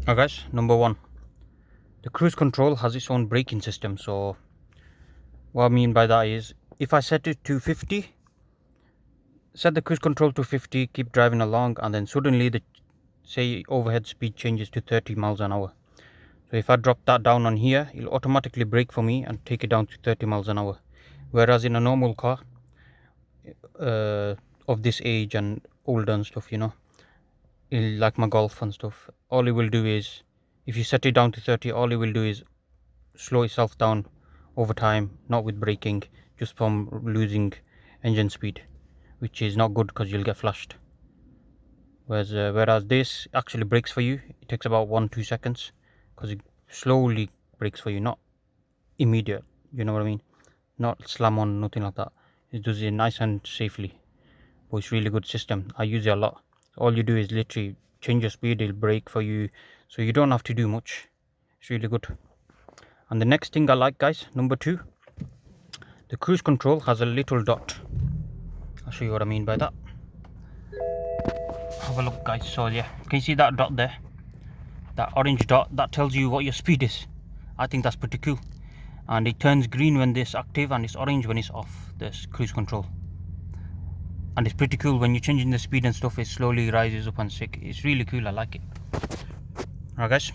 Alright guys, number one, the cruise control has its own braking system. So what I mean by that is, if I set it to 50, set the cruise control to 50, keep driving along, and then suddenly the say overhead speed changes to 30 miles an hour. So if I drop that down on here, it'll automatically brake for me and take it down to 30 miles an hour. Whereas in a normal car of this age and older and stuff, like my Golf and stuff, all it will do is, if you set it down to 30, all it will do is slow itself down over time, not with braking, just from losing engine speed, which is not good because you'll get flashed. Whereas this actually brakes for you. It takes about 1-2 seconds because it slowly brakes for you, not immediate, you know what I mean, not slam on, nothing like that. It does it nice and safely, but it's really good system. I use it a lot. All you do is literally change your speed, it'll brake for you, so you don't have to do much. It's really good. And the next thing I like, guys, number two, the cruise control has a little dot. I'll show you what I mean by that. Have a look, guys. So yeah, can you see that dot there, that orange dot? That tells you what your speed is. I think that's pretty cool. And it turns green when it's active and it's orange when it's off, this cruise control. And it's pretty cool when you're changing the speed and stuff, it slowly rises up and sick. It's really cool, I like it. Alright guys,